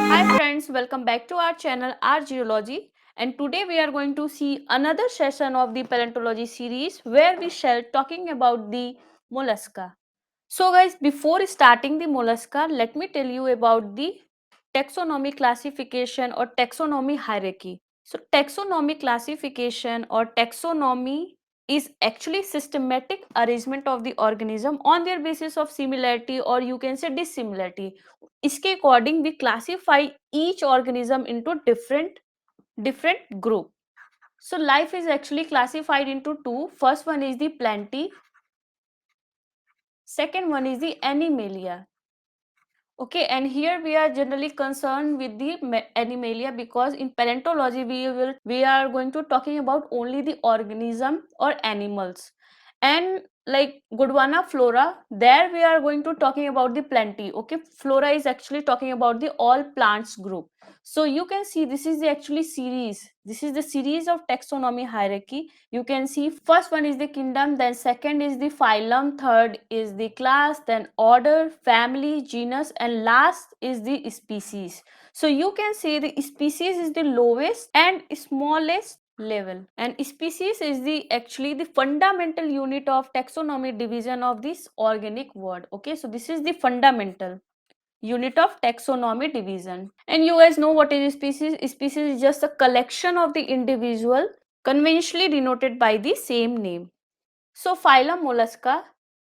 Hi friends, welcome back to our channel Our Geology, and today we are going to see another session of the paleontology series where we shall talking about the mollusca. So guys, before starting the mollusca, let me tell you about the taxonomy classification or taxonomy hierarchy. So taxonomy classification or taxonomy is actually systematic arrangement of the organism on their basis of similarity or you can say dissimilarity. इसके according we classify each organism into different group. So life is actually classified into two. First one is the plantae, second one is the animalia. Okay, and here we are generally concerned with the animalia because in paleontology we are going to talking about only the organism or animals, and like Gondwana flora, there we are going to talking about the plenty. Okay, flora is actually talking about the all plants group. So you can see this is the actually series. This is the series of taxonomy hierarchy. You can see first one is the kingdom, then second is the phylum, third is the class, then order, family, genus, and last is the species. So you can see the species is the lowest and smallest level, and species is the actually the fundamental unit of taxonomy division of this organic world. Okay, so this is the fundamental unit of taxonomy division. And you guys know what is species. Species is just a collection of the individual conventionally denoted by the same name. So phylum mollusca,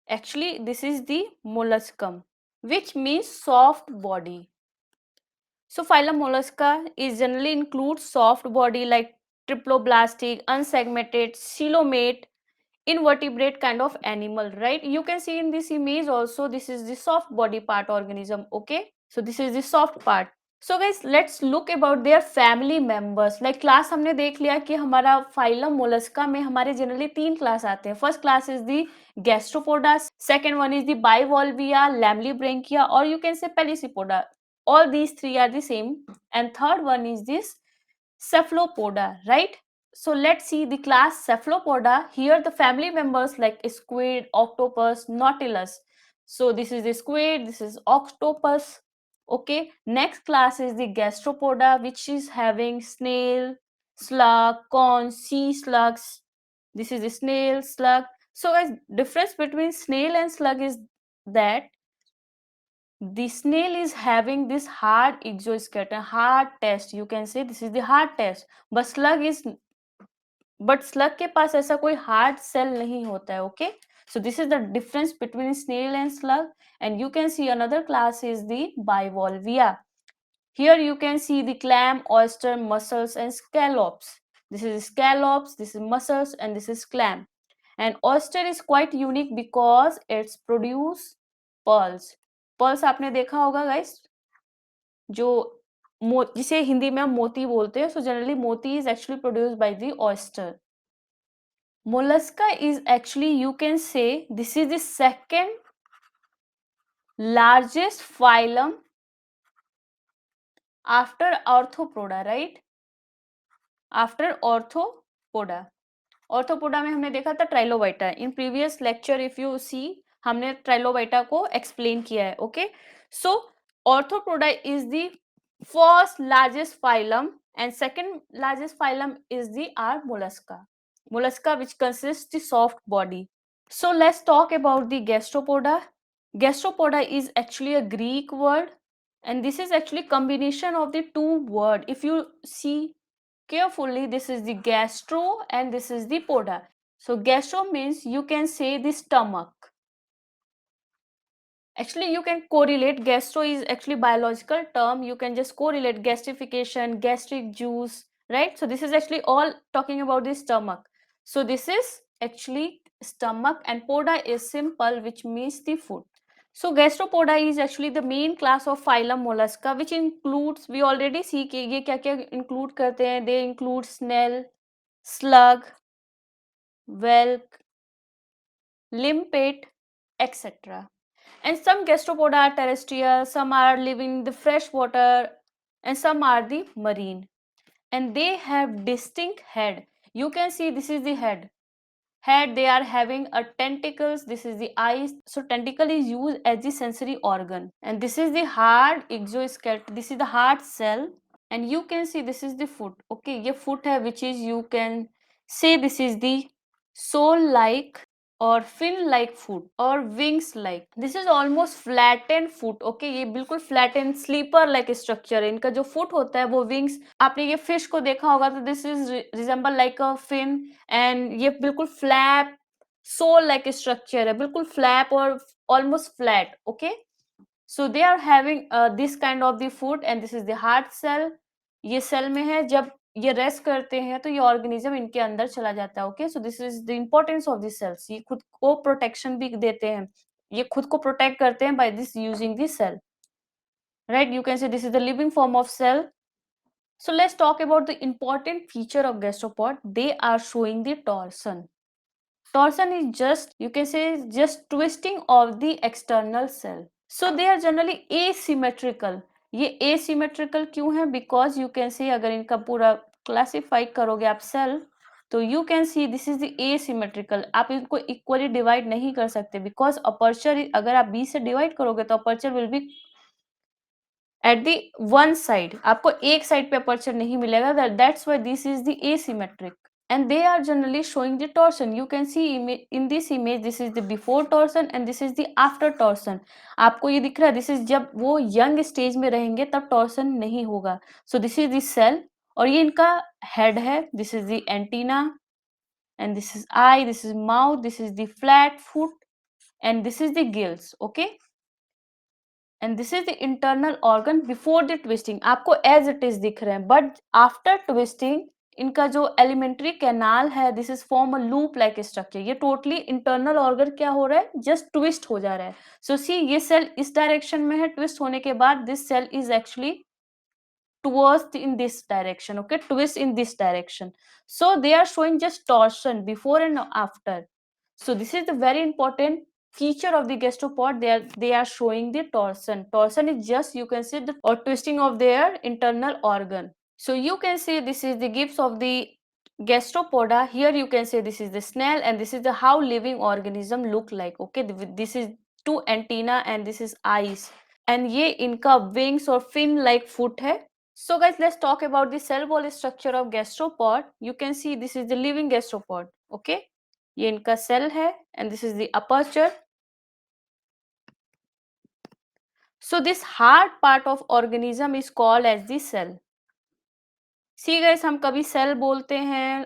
actually this is the molluscum, which means soft body. So phylum mollusca is generally includes soft body like triploblastic, unsegmented, coelomate, invertebrate kind of animal, right? You can see in this image also this is the soft body part organism. Okay, so this is the soft part. So guys, let's look about their family members. Like class हमने देख लिया कि हमारा phylum Mollusca में हमारे generally तीन class आते हैं. First class is the gastropoda, second one is the bivalvia, lamellibranchia, और यू कैन से पेलिसिपोडा. All these three are the same, and third one is this cephalopoda, right? So let's see the class cephalopoda. Here the family members like squid, octopus, nautilus. So this is the squid, this is octopus. Okay, next class is the gastropoda, which is having snail, slug, corn, sea slugs. This is the snail, slug. So guys, difference between snail and slug is that the snail is having this hard exoskeleton, hard test, you can say this is the hard test, but slug के पास ऐसा कोई hard cell नहीं होता है. Okay, so this is the difference between snail and slug. And you can see another class is the bivalvia. Here you can see the clam, oyster, mussels, and scallops. This is scallops, this is mussels, and this is clam. And oyster is quite unique because it's produce pearls. Pearls आपने देखा होगा guys, जो जिसे हिंदी में हम मोती बोलते हैं. So generally मोती is actually produced by the oyster. Mollusca is actually, you can say, this is the second largest phylum after Arthropoda, right? After Arthropoda. Arthropoda में हमने देखा था trilobita. In previous lecture if you see हमने trilobita को explain किया है. Okay, so Arthropoda is the first largest phylum and second largest phylum is the mollusca. Mollusca which consists the soft body. So let's talk about the gastropoda. Gastropoda is actually a Greek word, and this is actually combination of the two word. If you see carefully, this is the gastro and this is the poda. So gastro means you can say the stomach. Actually you can correlate, gastro is actually biological term, you can just correlate gastrification, gastric juice, right? So this is actually all talking about the stomach. So this is actually stomach, and poda is simple, which means the food. So gastropoda is actually the main class of phylum mollusca, which includes, we already see कि ये क्या क्या include करते हैं. They include snail, slug, whelk, limpet, etc. And some gastropoda are terrestrial, some are living in the fresh water, and some are the marine. And they have distinct head. You can see this is the head. head, they are having a tentacles, this is the eyes. So tentacle is used as the sensory organ, and this is the hard exoskeleton, this is the hard cell, and you can see this is the foot. Okay, ये foot है, which is you can say this is the sole like और fin like foot और wings like. This is almost flattened foot. Okay, ये बिल्कुल flattened sleeper like structure है. इनका जो foot होता है वो wings, आपने ये fish को देखा होगा तो this is resemble like a fin, and ये बिल्कुल flap sole like structure है, बिल्कुल flap और almost flat. Okay, so they are having this kind of the food, and this is the heart cell. ये सेल में है, जब ये रेस्ट करते हैं तो ये ऑर्गेनिज्म इनके अंदर चला जाता है. Okay, so this is the importance of the shells. ये खुद को प्रोटेक्शन भी देते हैं, ये खुद को प्रोटेक्ट करते हैं by this using the shell, right. You can say this is the living form of shell. So let's talk about the important feature of gastropod. They are showing the torsion. Torsion is just, you can say, just twisting of the external cell. So they are generally asymmetrical. ये asymmetrical क्यों है? Because you can see, अगर इनका पूरा classify करोगे आप cell, तो you can see this is the asymmetrical. आप इनको equally divide नहीं कर सकते, because aperture अगर आप B से divide करोगे तो aperture will be at the one side. आपको एक side पे aperture नहीं मिलेगा. That's why this is the asymmetric. And they are generally showing the torsion. You can see in this image, this is the before torsion and this is the after torsion. आपको ये दिख रहा है, this is जब वो young stage में रहेंगे तब torsion नहीं होगा. So this is the cell और ये इनका head है. This is the antenna and this is eye, this is mouth, this is the flat foot and this is the gills. Okay, and this is the internal organ before the twisting. आपको as it is दिख रहे हैं, but after twisting इनका जो alimentary canal है, this is form a loop like structure. ये totally internal organ क्या हो रहा है, जस्ट ट्विस्ट हो जा रहा है. सो सी, ये सेल इस डायरेक्शन में है, ट्विस्ट होने के बाद this shell is actually towards in this direction. Okay, twist in this direction. So they are showing just torsion before and after. So this is the very important feature of the gastropod. They are showing the torsion. Torsion is just, you can see, the or twisting of their internal organ. So you can see this is the gifts of the gastropoda. Here you can say this is the snail and this is the how living organism look like. Okay, this is two antenna and this is eyes, and ये इनका wings और fin like foot है. So guys, let's talk about the cell wall structure of gastropod. You can see this is the living gastropod. Okay, ये इनका cell है and this is the aperture. So this hard part of organism is called as the cell. See guys, हम कभी cell बोलते हैं,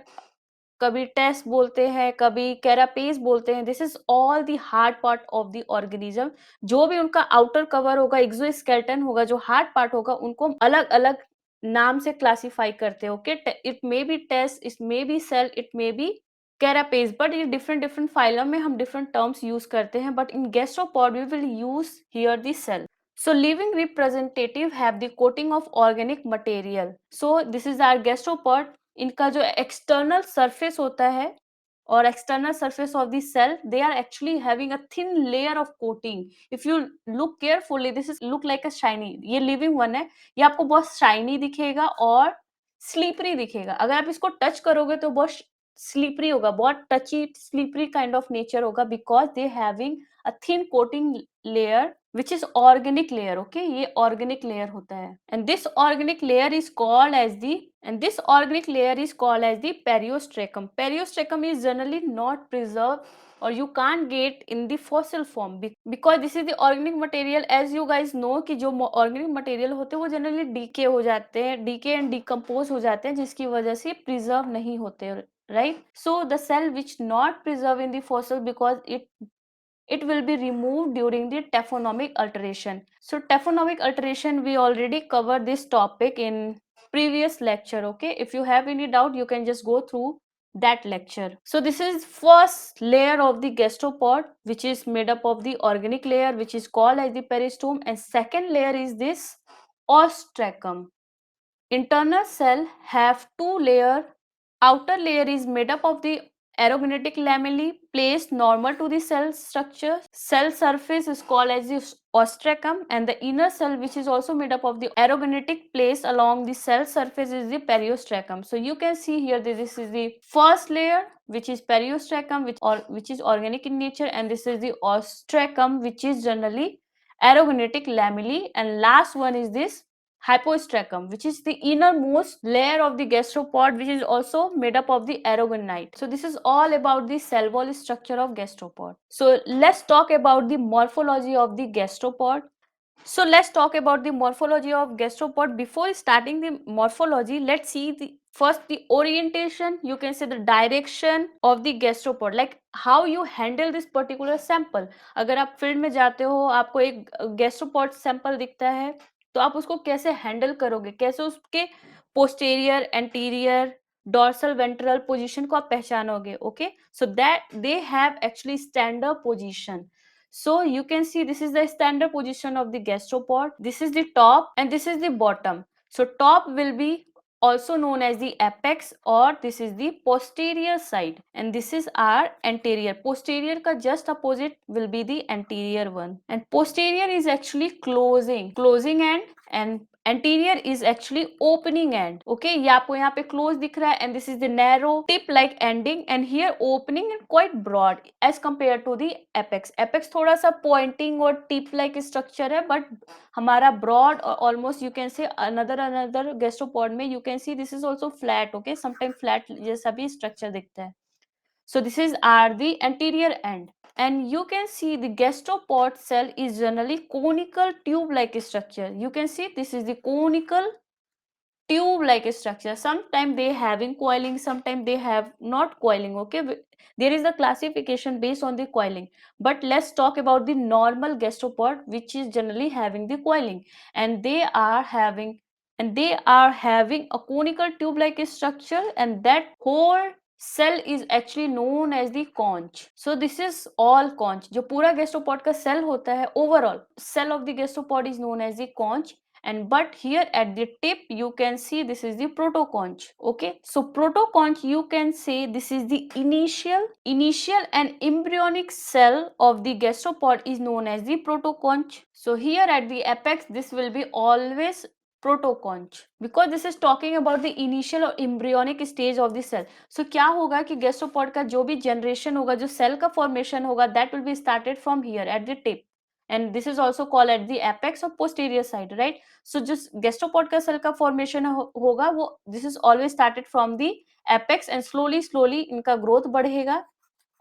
कभी test बोलते हैं, कभी कैरापेस बोलते हैं. This is all the hard part of the organism. जो भी उनका आउटर कवर होगा, एक्सोस्केलेटन होगा, जो हार्ड पार्ट होगा, उनको अलग अलग नाम से क्लासिफाई करते हैं. Okay, it may be test, it may be shell, it may be carapace, but ये डिफरेंट डिफरेंट फाइलम में हम डिफरेंट टर्म्स यूज करते हैं. But in gastropod we will use here the shell. So living representative have the coating of organic material. So this is our gastropod. इनका जो external surface होता है और external surface of the shell, they are actually having a thin layer of coating. If you look carefully, this is look like a shiny. ये living one है, ये आपको बहुत शाइनी दिखेगा और स्लीपरी दिखेगा. अगर आप इसको टच करोगे तो बहुत स्लीपरी होगा, बहुत touchy slippery kind of nature होगा, because they having a thin coating layer which is organic layer. Okay, ये organic layer होता है, and this organic layer is called as the periostracum. Periostracum is generally not preserved or you can't get in the fossil form because this is the organic material. As you guys know कि जो organic material होते हैं वो generally decay हो जाते हैं, decay and decompose हो जाते हैं, जिसकी वजह से preserve नहीं होते, right? So the cell which not preserved in the fossil, because it will be removed during the taphonomic alteration. So taphonomic alteration, we already covered this topic in previous lecture. Okay, if you have any doubt, you can just go through that lecture. So this is first layer of the gastropod, which is made up of the organic layer, which is called as the peristome, and second layer is this ostracum. Internal cell have two layer. Outer layer is made up of the Aerogenetic lamellae placed normal to the cell structure. Cell surface is called as the ostracum, and the inner cell, which is also made up of the aerogenetic placed along the cell surface, is the periostracum. So you can see here that this is the first layer, which is periostracum, which is organic in nature, and this is the ostracum, which is generally aerogenetic lamellae, and last one is this hypostracum, which is the innermost layer of the gastropod, which is also made up of the aragonite. So this is all about the cell wall structure of gastropod. So let's talk about the morphology of the gastropod. So let's talk about the morphology of gastropod. Before starting the morphology, let's see the first the orientation, you can say the direction of the gastropod, like how you handle this particular sample. अगर आप field में जाते हो, आपको एक gastropod sample दिखता है, तो आप उसको कैसे हैंडल करोगे, कैसे उसके posterior, anterior, dorsal, ventral position को आप पहचानोगे. Okay, so that they have actually standard position. So you can see this is the standard position of the gastropod. This is the top and this is the bottom. So top will be also known as the apex, or this is the posterior side, and this is our anterior. Posterior ka just opposite will be the anterior one, and posterior is actually closing end, and anterior is actually opening end. Okay, ये आपको यहाँ पे close दिख रहा है, and this is the narrow tip like ending, and here opening and quite broad as compared to the apex. Apex थोड़ा सा pointing और tip like structure है, but हमारा broad or almost you can say another gastropod में you can see this is also flat. Okay, sometimes flat जैसा भी structure दिखता है. So this is the anterior end, and you can see the gastropod cell is generally conical tube-like structure. You can see this is the conical tube-like structure. Sometimes they having coiling, sometimes they have not coiling. Okay, there is a classification based on the coiling, but let's talk about the normal gastropod, which is generally having the coiling, and they are having a conical tube-like structure, and that whole cell is actually known as the conch. So this is all conch. जो पूरा gastropod का cell होता है, overall cell of the gastropod is known as the conch. And but here at the tip you can see this is the protoconch. Okay, so protoconch, you can say this is the initial and embryonic cell of the gastropod is known as the protoconch. So here at the apex this will be always protoconch, because this is talking about the initial or embryonic stage of the cell. So क्या होगा कि gastropod का जो भी generation होगा, जो cell का formation होगा, that will be started from here at the tip, and this is also called at the apex or posterior side, right? So just gastropod का cell का formation होगा वो, this is always started from the apex, and slowly इनका growth बढ़ेगा,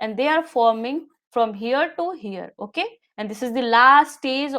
and they are forming from here to here. Okay, and this is the last stage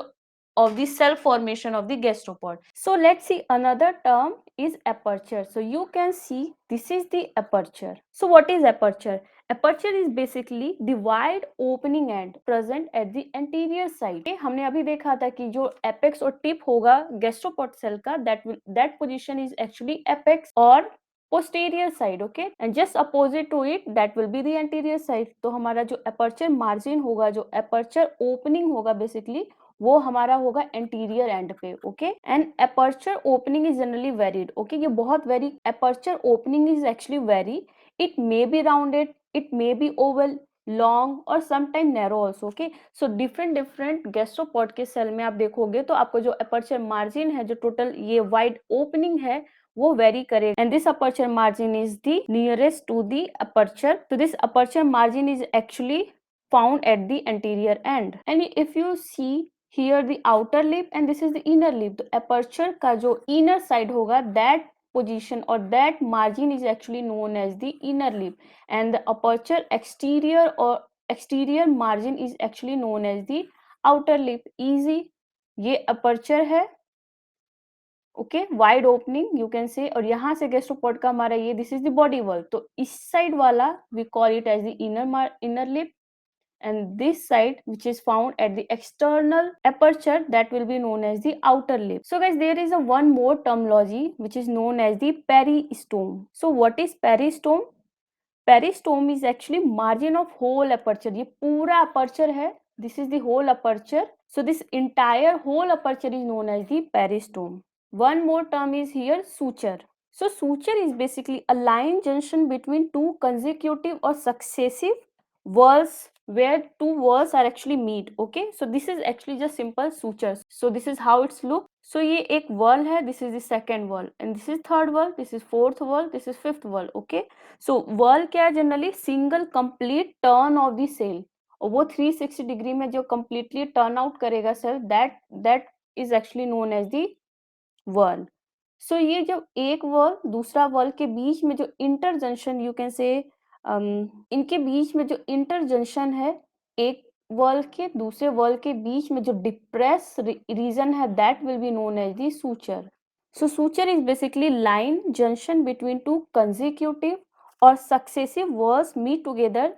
of the cell formation of the gastropod. So let's see, another term is aperture. So you can see this is the aperture. So what is aperture? Aperture is basically the wide opening end present at the anterior side. Okay, हमने अभी देखा था कि जो apex और tip होगा gastropod cell का, that position is actually apex or posterior side. Okay, and just opposite to it that will be the anterior side. तो हमारा जो aperture margin होगा, जो aperture opening होगा basically, वो हमारा होगा एंटीरियर एंड पे. Okay, and aperture opening is generally varied. Okay, ये बहुत very, aperture opening is actually very. It may be rounded, it may be oval, long और sometime narrow also. Okay, so different gastropod के shell में आप देखोगे तो आपको जो अपर्चर मार्जिन है, जो टोटल ये वाइड ओपनिंग है, वो वेरी करेगा, and this aperture margin is the nearest to the aperture. So this aperture margin is actually found at the anterior end. And if you see here the outer lip and this is the inner lip, तो aperture का जो inner side होगा, that position or that margin is actually known as the inner lip, and the aperture exterior or exterior margin is actually known as the outer lip. Easy, ये aperture है. Okay, wide opening you can say, और यहाँ से gastropod का हमारा ये this is the body wall, तो इस साइड वाला we call it as the inner lip, and this side which is found at the external aperture that will be known as the outer lip. So guys, there is a one more terminology which is known as the peristome. So what is peristome? Peristome is actually margin of whole aperture. ये पूरा aperture है, this is the whole aperture. So this entire whole aperture is known as the peristome. One more term is here suture. So suture is basically a line junction between two consecutive or successive walls where two walls are actually meet. Okay, so this is actually just simple sutures. So this is how it's look. So ये एक wall है, this is the second wall, and this is third wall, this is fourth wall, this is fifth wall. Okay, so wall क्या है, generally single complete turn of the cell, और वो 360 degree में जो completely turn out करेगा cell, that is actually known as the wall. सो ये जब एक वॉल दूसरा वॉल के बीच में जो इंटरजंक्शन यू कैन से इनके बीच में जो इंटरजंक्शन है, एक वॉल के दूसरे वॉल के बीच में जो डिप्रेस रीजन है, that will be known as the suture. So suture is basically line junction between two consecutive or successive walls meet together,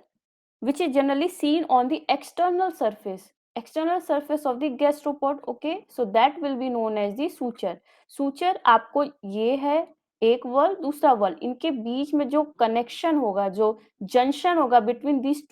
which is generally seen on the external surface of the gastropod. Okay, so that will be known as the suture. Suture आपको ये है एक wall दूसरा wall, इनके बीच में जो connection होगा, जो जंक्शन होगा between this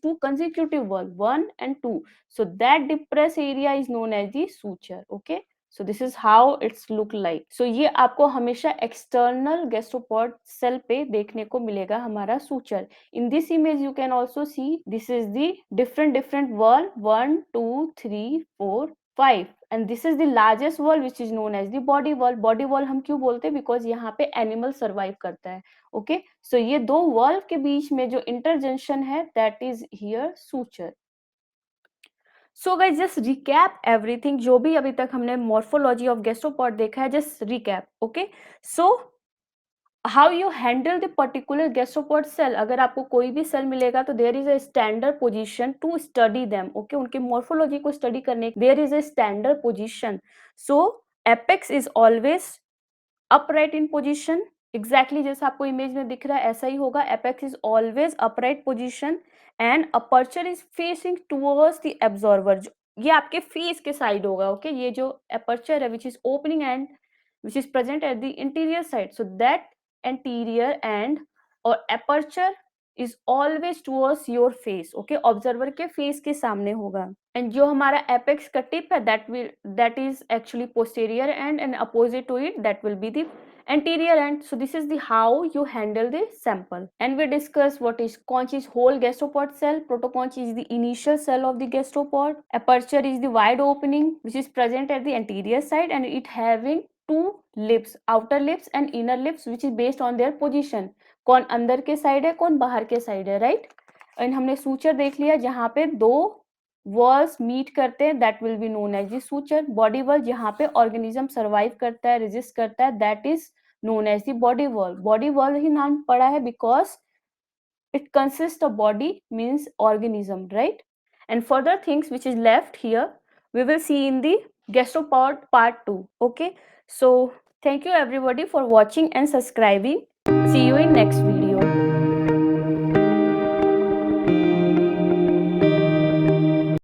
to consecutive wall 1 and 2, so that depressed area is known as the suture. Okay, so this is how it's look like. So ये आपको हमेशा external gastropod cell पे देखने को मिलेगा हमारा suture. In this image you can also see this is the different wall 1 2 3 4 5, and this is the largest wall which is known as the body wall हम क्यों बोलते हैं, because यहाँ पे animal survive करता है. Okay, so ये दो wall के बीच में जो interjunction है, that is here suture. So guys just recap everything, जो भी अभी तक हमने मॉर्फोलॉजी ऑफ गैस्ट्रोपॉड देखा है, just recap. Okay, so how you handle the particular gastropod shell. अगर आपको कोई भी सेल मिलेगा तो there is a standard position to study them. Okay, उनके मॉर्फोलॉजी को स्टडी करने there is a standard position. So apex is always upright in position, exactly जैसा आपको इमेज में दिख रहा है ऐसा ही होगा. Apex is always upright position and aperture is facing towards the absorber. ये आपके फेस के साइड होगा. ओके, ये जो अपर्चर है which is opening and which is present at the interior side, so that anterior and or aperture is always towards your face. Okay, observer के face के सामने होगा. and जो हमारा apex का tip है, that is actually posterior and opposite to it that will be the anterior end. So this is the how you handle the sample, and we discuss what is conch is whole gastropod cell, protoconch is the initial cell of the gastropod, aperture is the wide opening which is present at the anterior side and it having two lips, outer lips and inner lips, which is based on their position. कौन अंदर के side है, कौन बाहर के side है, right. And हमने suture देख लिया जहां पे दो वॉल्स मीट करते हैं, that will be known as the suture. Body wall जहां पे ऑर्गेनिज्म सर्वाइव करता है, रेजिस्ट करता है, that is known as the body wall. Body wall ही नाम पड़ा है because it consists of body means organism, right? And further things which is left here we will see in the gastropod part 2. Okay, so thank you everybody for watching and subscribing. See you in next video.